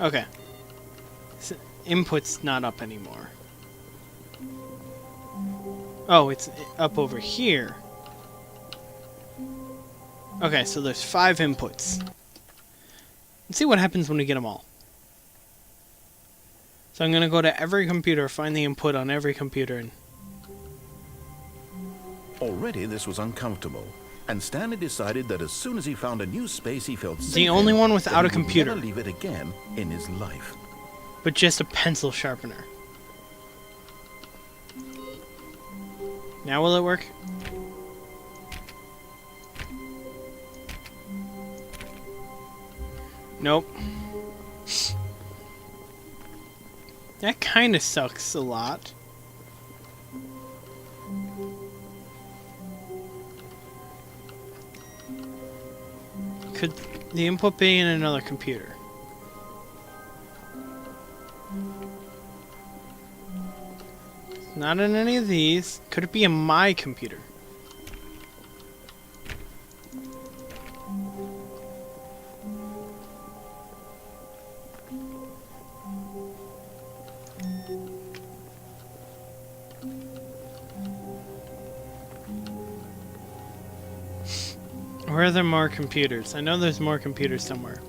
Okay. So input's not up anymore. Oh, it's up over here. Okay, so there's 5 inputs. Let's see what happens when we get them all. So I'm going to go to every computer, find the input on every computer. And Already this was uncomfortable, and Stanley decided that as soon as he found a new space he felt safe the only in, one that without he a computer. would never leave it again in his life. But just a pencil sharpener. Now will it work? Nope. That kind of sucks a lot. Could the input be in another computer? Not in any of these. Could it be in my computer? Where are there more computers? I know there's more computers somewhere.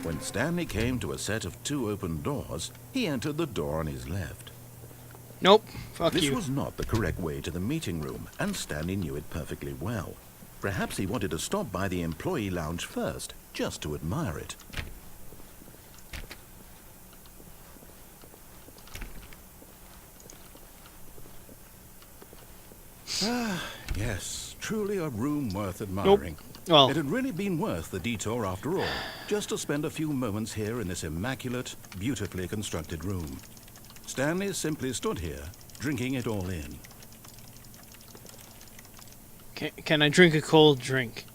When Stanley came to a set of 2 open doors, he entered the door on his left. Nope. Fuck This you. was not the correct way to the meeting room, and Stanley knew it perfectly well. Perhaps he wanted to stop by the employee lounge first, just to admire it. Yes, truly a room worth admiring. Well, It had really been worth the detour after all, just to spend a few moments here in this immaculate, beautifully constructed room. Stanley simply stood here, drinking it all in. can I drink a cold drink?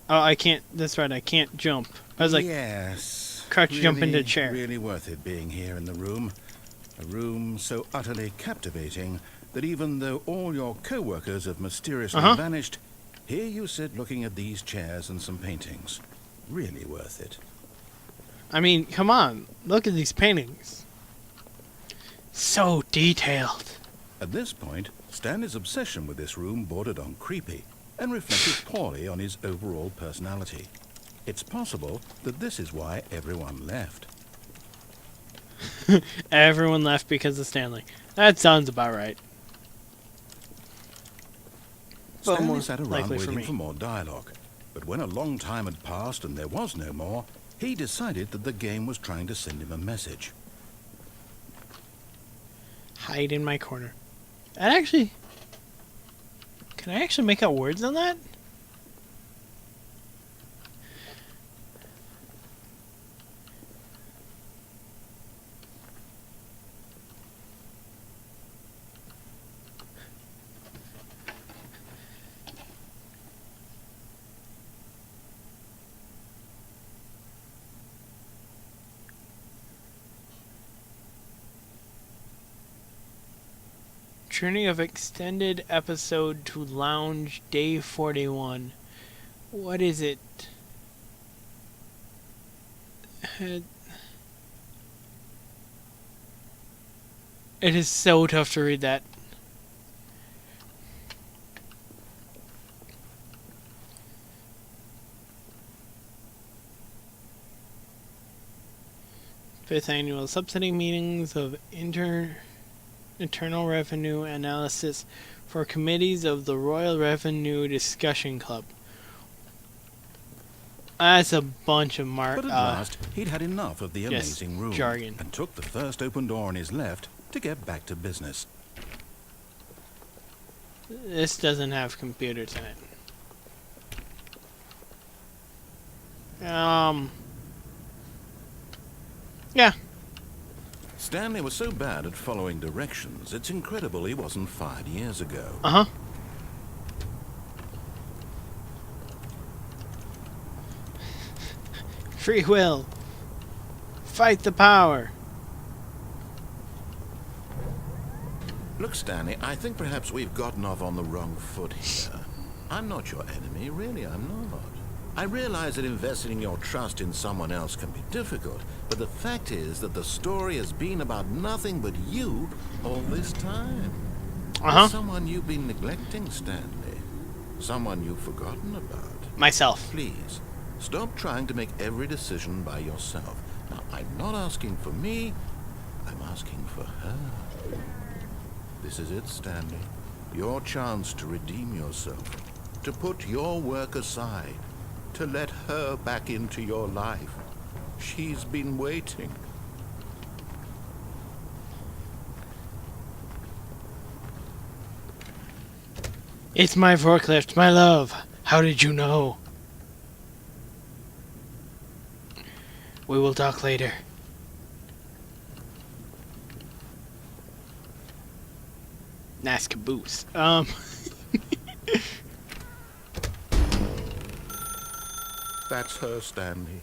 Oh, I can't. That's right. I can't jump. I was like, yes, crouch jump into a chair. Really worth it being here in the room. A room so utterly captivating that even though all your co-workers have mysteriously vanished, here you sit looking at these chairs and some paintings. Really worth it. I mean, come on. Look at these paintings. So detailed. At this point, Stanley's obsession with this room bordered on creepy and reflected poorly on his overall personality. It's possible that this is why everyone left. Everyone left because of Stanley. That sounds about right. But Stanley more sat around likely for waiting me. for more dialogue, but when a long time had passed and there was no more, he decided that the game was trying to send him a message. Hide in my corner. That actually... Can I actually make out words on that? Journey of extended episode to lounge day 41. What is it? It is so tough to read that. Fifth annual subsidy meetings of Internal Revenue Analysis for committees of the Royal Revenue Discussion Club. That's a bunch of But at last, he'd had enough of the amazing room jargon. and took the first open door on his left to get back to business. This doesn't have computers in it. Yeah. Stanley was so bad at following directions, it's incredible he wasn't fired years ago. Uh-huh. Free will. Fight the power. Look, Stanley, I think perhaps we've gotten off on the wrong foot here. I'm not your enemy, really, I'm not. I realize that investing your trust in someone else can be difficult, but the fact is that the story has been about nothing but you all this time. There's someone you've been neglecting, Stanley. Someone you've forgotten about. Myself. Please, stop trying to make every decision by yourself. Now, I'm not asking for me, I'm asking for her. This is it, Stanley. Your chance to redeem yourself. To put your work aside. To let her back into your life. She's been waiting. It's my forklift, my love. How did you know? We will talk later. Nice caboose. That's her, Stanley.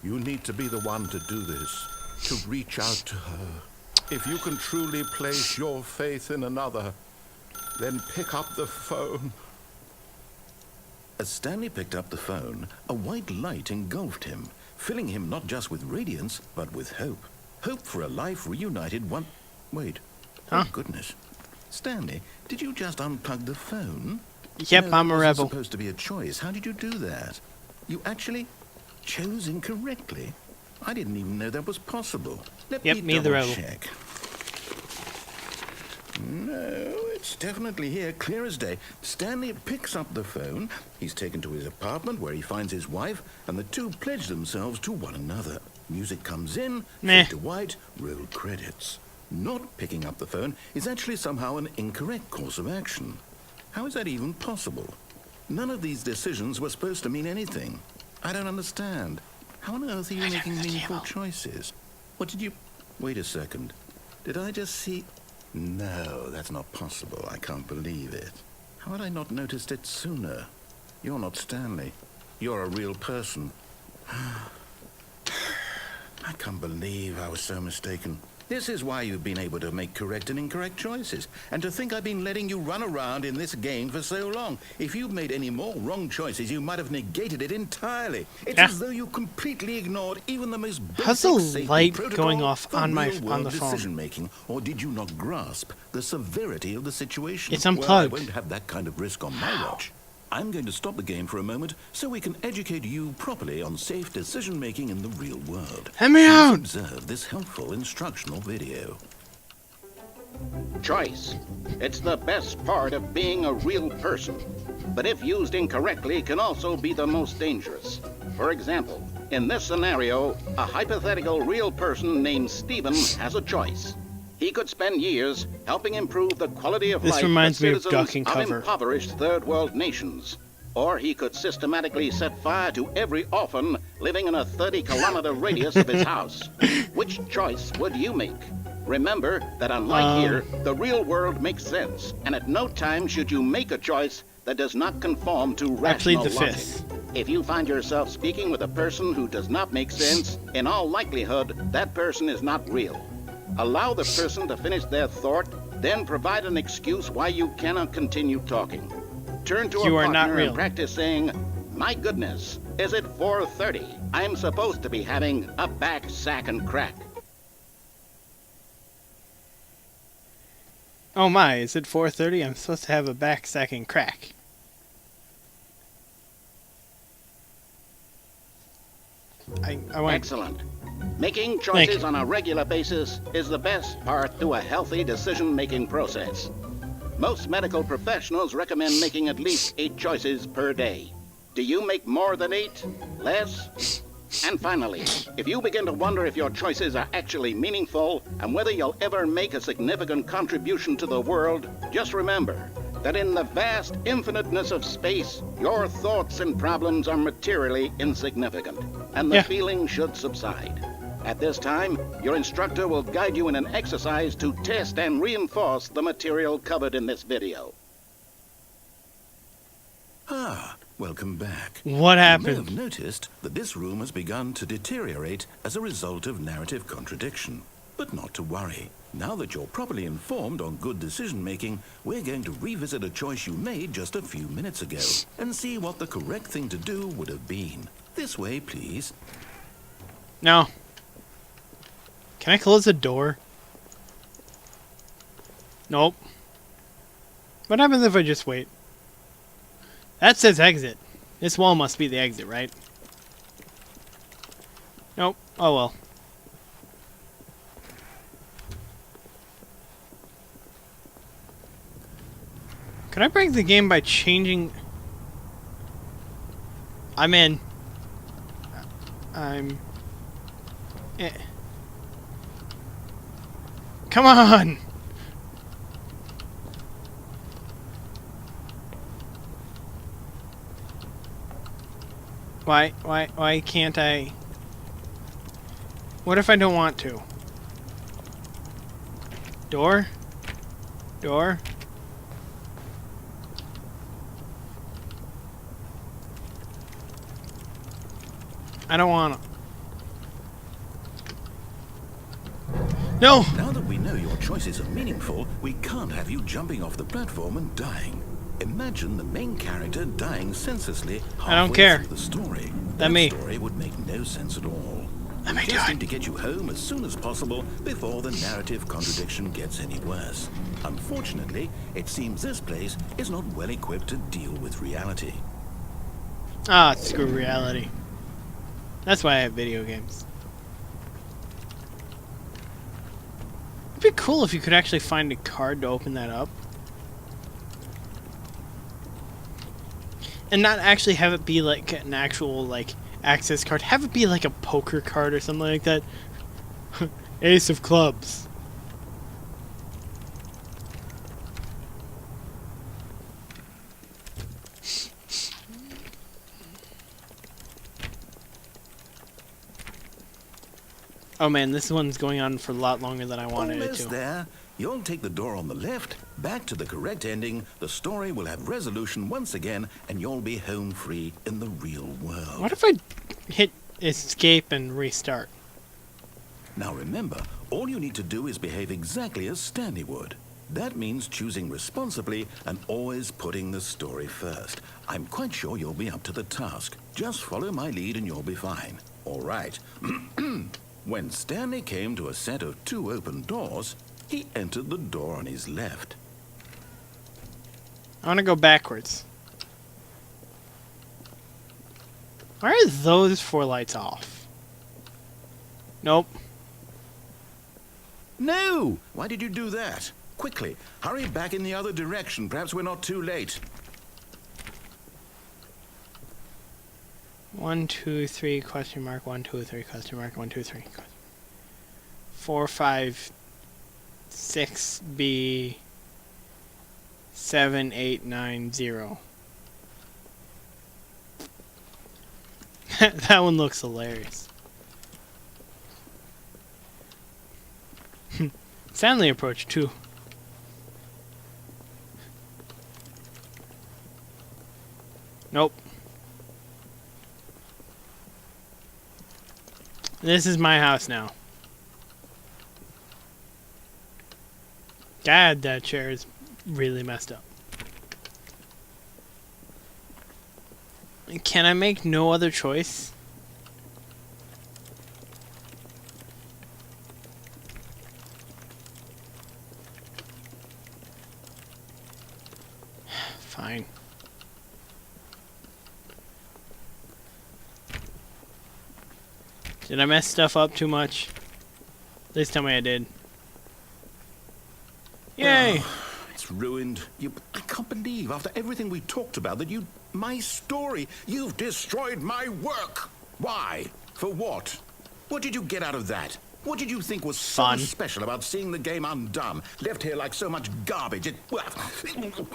You need to be the one to do this. To reach out to her. If you can truly place your faith in another, then pick up the phone. As Stanley picked up the phone, a white light engulfed him, filling him not just with radiance, but with hope. Hope for a life reunited one... Wait. Huh? Oh, goodness. Stanley, did you just unplug the phone? Yep, No, I'm a that wasn't rebel. Supposed to be a choice. How did you do that? You actually chose incorrectly? I didn't even know that was possible. Let Yep, me the rebel. check. No, it's definitely here, clear as day. Stanley picks up the phone. He's taken to his apartment where he finds his wife, and the two pledge themselves to one another. Music comes in, Meh. fade to white, roll credits. Not picking up the phone is actually somehow an incorrect course of action. How is that even possible? None of these decisions were supposed to mean anything. I don't understand. How on earth are you making meaningful choices? What did you... Wait a second. Did I just see... No, that's not possible. I can't believe it. How had I not noticed it sooner? You're not Stanley. You're a real person. I can't believe I was so mistaken. This is why you've been able to make correct and incorrect choices. And to think I've been letting you run around in this game for so long. If you'd made any more wrong choices, you might have negated it entirely. It's as though you completely ignored even the most basic How's the safety light protocol going off for on my real-world the phone? decision-making, or did you not grasp the severity of the situation? It's Well, I unplugged. won't have that kind of risk on my watch. I'm going to stop the game for a moment so we can educate you properly on safe decision-making in the real world. Let me Please out! observe this helpful instructional video. Choice. It's the best part of being a real person. But if used incorrectly, can also be the most dangerous. For example, in this scenario, a hypothetical real person named Stephen has a choice. He could spend years helping improve the quality of This life reminds for me of citizens Duck and of Cover. impoverished third world nations. Or he could systematically set fire to every orphan living in a 30-kilometer radius of his house. Which choice would you make? Remember that unlike here, the real world makes sense, and at no time should you make a choice that does not conform to Actually, rational the logic. fifth. If you find yourself speaking with a person who does not make sense, in all likelihood, that person is not real. Allow the person to finish their thought, then provide an excuse why you cannot continue talking. Turn to You a are not partner real. and practice saying, "My goodness, is it 4:30? I'm supposed to be having a back, sack, and crack." Oh my, is it 4:30? I'm supposed to have a back sack and crack. I want... Excellent. Making Thank choices you. on a regular basis is the best part to a healthy decision-making process. Most medical professionals recommend making at least 8 choices per day. Do you make more than 8? Less? And finally, if you begin to wonder if your choices are actually meaningful and whether you'll ever make a significant contribution to the world, just remember that in the vast infiniteness of space, your thoughts and problems are materially insignificant, and the feeling should subside. At this time, your instructor will guide you in an exercise to test and reinforce the material covered in this video. Ah, welcome back. What You may happened? have noticed that this room has begun to deteriorate as a result of narrative contradiction. But not to worry. Now that you're properly informed on good decision-making, we're going to revisit a choice you made just a few minutes ago and see what the correct thing to do would have been. This way, please. No. Can I close the door? Nope. What happens if I just wait? That says exit. This wall must be the exit, right? Nope. Oh well. Could I break the game by changing... I'm in. I'm... Come on! Why can't I? What if I don't want to? Door? Door? I don't want to. No! Now that we know your choices are meaningful, we can't have you jumping off the platform and dying. Imagine the main character dying senselessly halfway through the story. That story would make no sense at all. We just need to get you home as soon as possible before the narrative contradiction gets any worse. Unfortunately, it seems this place is not well equipped to deal with reality. Ah, screw reality. That's why I have video games. It'd be cool if you could actually find a card to open that up. And not actually have it be like an actual, like, access card. Have it be like a poker card or something like that. Ace of clubs. Oh man, this one's going on for a lot longer than I wanted it to. Almost there. You'll take the door on the left, back to the correct ending, the story will have resolution once again, and you'll be home free in the real world. What if I hit escape and restart? Now remember, all you need to do is behave exactly as Stanley would. That means choosing responsibly and always putting the story first. I'm quite sure you'll be up to the task. Just follow my lead and you'll be fine. All right. When Stanley came to a set of 2 open doors, he entered the door on his left. I want to go backwards. Why are those 4 lights off? Nope. No! Why did you do that? Quickly, hurry back in the other direction. Perhaps we're not too late. 1, 2, 3, question mark, 1, 2, 3, question mark, 1, 2, 3. 4, 5, 6, B, 7, 8, 9, 0. That one looks hilarious. Stanley approach too. Nope. This is my house now. God, that chair is really messed up. Can I make no other choice? Fine. Did I mess stuff up too much? Please tell me I did. Yay! It's ruined. I can't believe, after everything we talked about, that my story, you've destroyed my work. Why? For what? What did you get out of that? What did you think was so special about seeing the game undone, left here like so much garbage?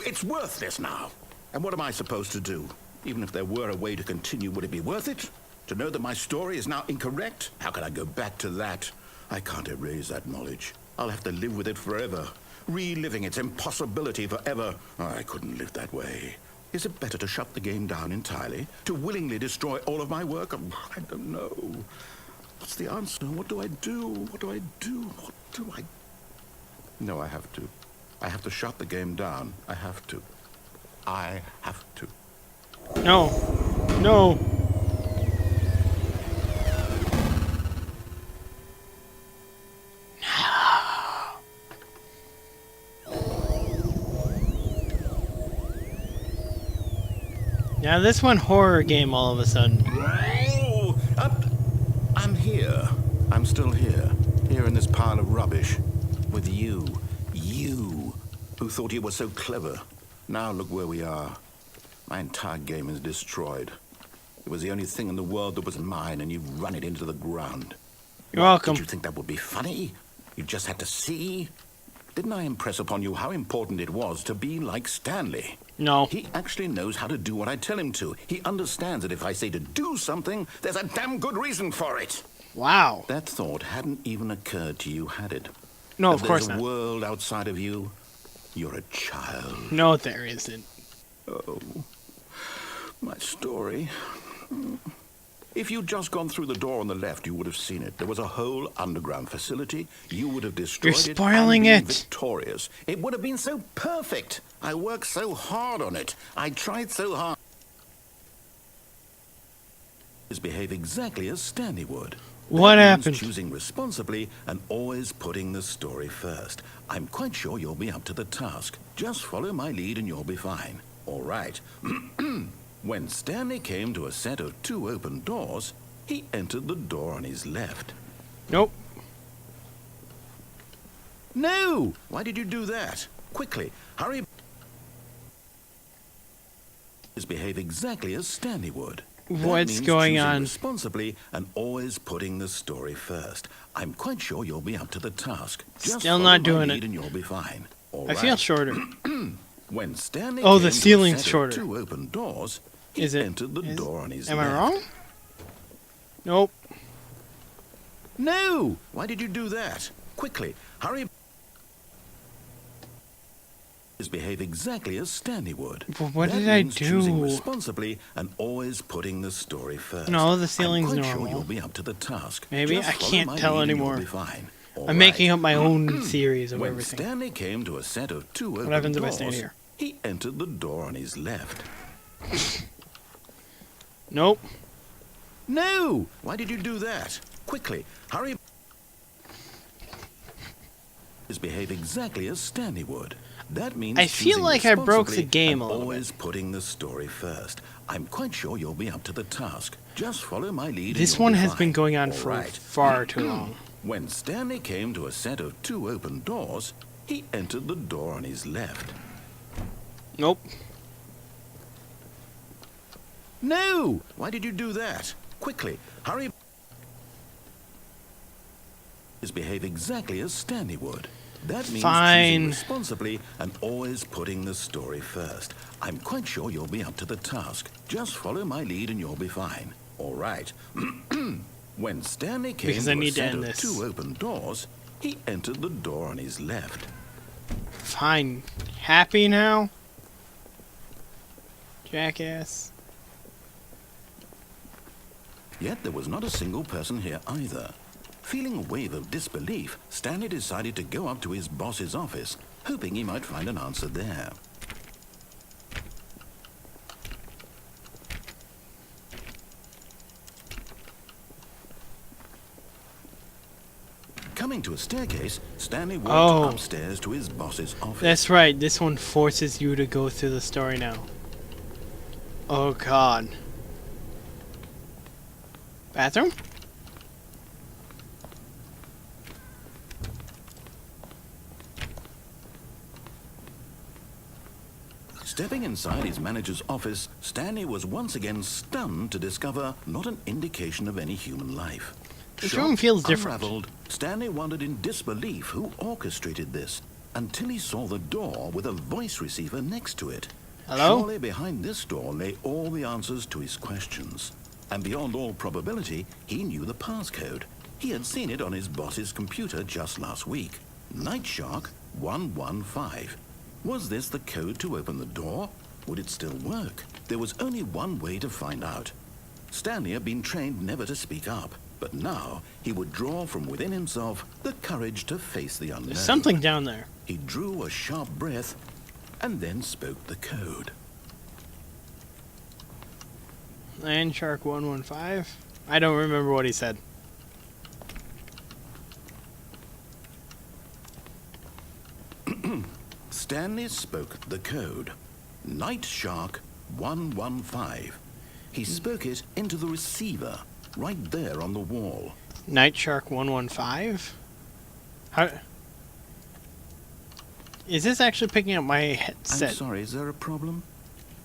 It's worthless now. And what am I supposed to do? Even if there were a way to continue, would it be worth it? To know that my story is now incorrect? How can I go back to that? I can't erase that knowledge. I'll have to live with it forever. Reliving its impossibility forever. I couldn't live that way. Is it better to shut the game down entirely? To willingly destroy all of my work? I don't know. What's the answer? What do I do? What do I do? What do I No, I have to. I have to shut the game down. I have to. I have to. No. No. Now this one horror game all of a sudden. Oh, I'm here. I'm still here. Here in this pile of rubbish. With you. You. Who thought you were so clever. Now look where we are. My entire game is destroyed. It was the only thing in the world that was mine, and you've run it into the ground. You're welcome. Did you think that would be funny? You just had to see? Didn't I impress upon you how important it was to be like Stanley? No. He actually knows how to do what I tell him to. He understands that if I say to do something, there's a damn good reason for it. Wow. That thought hadn't even occurred to you, had it? No, That of course there's a not. world outside of you. You're a child. No, there isn't. Oh, my story. If you'd just gone through the door on the left, you would have seen it. There was a whole underground facility. You would have destroyed You're it spoiling and been it. victorious. It would have been so perfect. I worked so hard on it. I tried so hard. Behave exactly as Stanley would. What That means happened? choosing responsibly and always putting the story first. I'm quite sure you'll be up to the task. Just follow my lead and you'll be fine. All right. When Stanley came to a set of 2 open doors, he entered the door on his left. Nope. No! Why did you do that? Quickly, hurry. Behave exactly as Stanley would. That What's means going choosing on? responsibly and always putting the story first. I'm quite sure you'll be up to the task. Just Still follow not my doing lead it. and you'll be fine. All I right. feel shorter. When Stanley Oh, came the to a ceiling's set of shorter. 2 open doors, he Is it? entered the door on his Am left. I wrong? Nope. No! Why did you do that? Quickly, hurry. Behave exactly as Stanley would. But what That did I means choosing do? responsibly and always putting the story first. No, the ceiling's I'm quite normal. sure you'll be up to the task. Maybe. Just I follow can't my tell lead and you'll anymore. be fine. All I'm right. making up my own theories of When everything. Stanley came to a set of 2 open What happens if I doors, stand here? he entered the door on his left. Nope. No! Why did you do that? Quickly, hurry. Behave exactly as Stanley would. That means I feel choosing like I broke the responsibly game and a little always putting the story first. I'm quite sure you'll be up to the task. Just follow my lead. This and you'll one be has fine. been going on All for right. far too long. When Stanley came to a set of 2 open doors, he entered the door on his left. Nope. No! Why did you do that? Quickly, hurry. Behave exactly as Stanley would. That means Fine. choosing responsibly and always putting the story first. I'm quite sure you'll be up to the task. Just follow my lead and you'll be fine. All right. When Stanley came Because to I a need to set end of this. 2 open doors, he entered the door on his left. Fine. Happy now? Jackass. Yet there was not a single person here either. Feeling a wave of disbelief, Stanley decided to go up to his boss's office, hoping he might find an answer there. Coming to a staircase, Stanley walked upstairs to his boss's office. That's right. This one forces you to go through the story now. Oh, God. Bathroom? Stepping inside his manager's office, Stanley was once again stunned to discover not an indication of any human life. This room feels different. Unraveled, Stanley wondered in disbelief who orchestrated this, until he saw the door with a voice receiver next to it. Hello? Surely behind this door lay all the answers to his questions. And beyond all probability, he knew the passcode. He had seen it on his boss's computer just last week. Nightshark 115. Was this the code to open the door? Would it still work? There was only one way to find out. Stanley had been trained never to speak up. But now he would draw from within himself the courage to face the unknown. There's something down there. He drew a sharp breath and then spoke the code. Land Shark 115. I don't remember what he said. Stanley spoke the code. Night Shark 115. He spoke it into the receiver, right there on the wall. Night Shark 115? How... Is this actually picking up my headset? I'm sorry, is there a problem?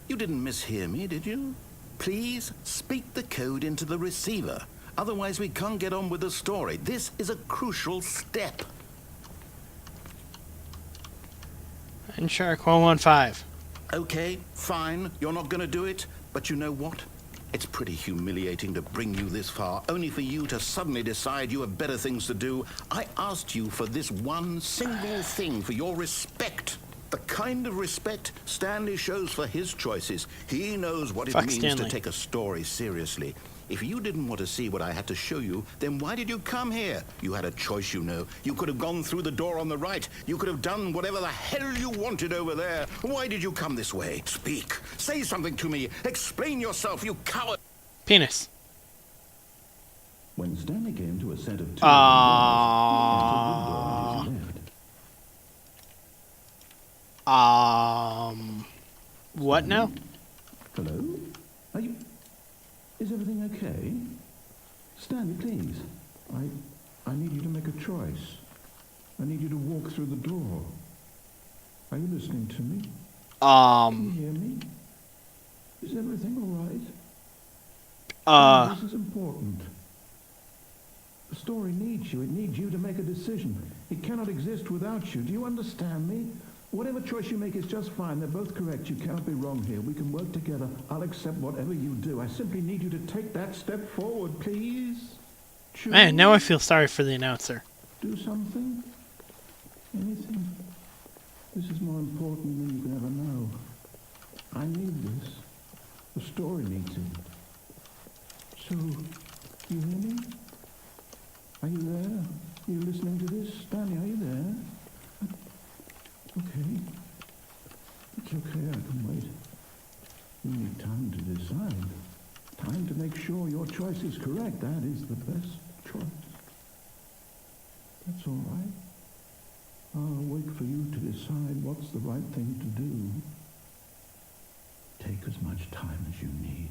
You didn't mishear me, did you? Please speak the code into the receiver. Otherwise we can't get on with the story. This is a crucial step. Land Shark 115. Okay, fine, you're not going to do it. But you know what? It's pretty humiliating to bring you this far, only for you to suddenly decide you have better things to do. I asked you for this one single thing, for your respect. The kind of respect Stanley shows for his choices. He knows what it means Stanley. to take a story seriously. If you didn't want to see what I had to show you, then why did you come here? You had a choice, you know. You could have gone through the door on the right. You could have done whatever the hell you wanted over there. Why did you come this way? Speak. Say something to me. Explain yourself, you coward. Penis. When Stanley came to a set of two, what now? Hello? Are you... Is everything okay? Stanley, please. I need you to make a choice. I need you to walk through the door. Are you listening to me? Can you hear me? Is everything all right? This is important. The story needs you. It needs you to make a decision. It cannot exist without you. Do you understand me? Whatever choice you make is just fine. They're both correct. You cannot be wrong here. We can work together. I'll accept whatever you do. I simply need you to take that step forward, please. Choose. Man, now I feel sorry for the announcer. Do something. Anything. This is more important than you can ever know. I need this. The story needs it. So, you hear me? Are you there? Are you listening to this? Stanley, are you there? Okay. It's okay, I can wait. You need time to decide. Time to make sure your choice is correct. That is the best choice. That's all right. I'll wait for you to decide what's the right thing to do. Take as much time as you need.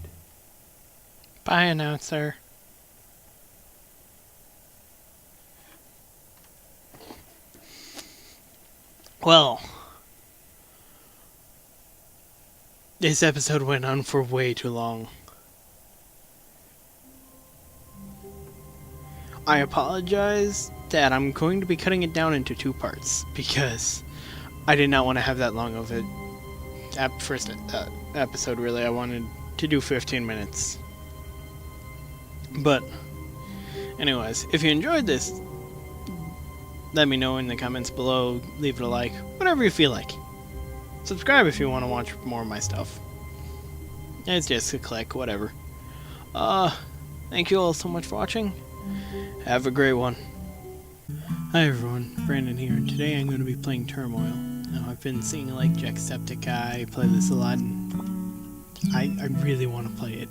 Bye, announcer. Well, this episode went on for way too long. I apologize that I'm going to be cutting it down into 2 parts because I did not want to have that long of a first episode, really. I wanted to do 15 minutes. But, anyways, if you enjoyed this, let me know in the comments below, leave it a like, whatever you feel like. Subscribe if you want to watch more of my stuff. It's just a click, whatever. Thank you all so much for watching. Have a great one. Hi everyone, Brandon here, and today I'm going to be playing Turmoil. Now, I've been seeing like Jacksepticeye play this a lot, and I really want to play it.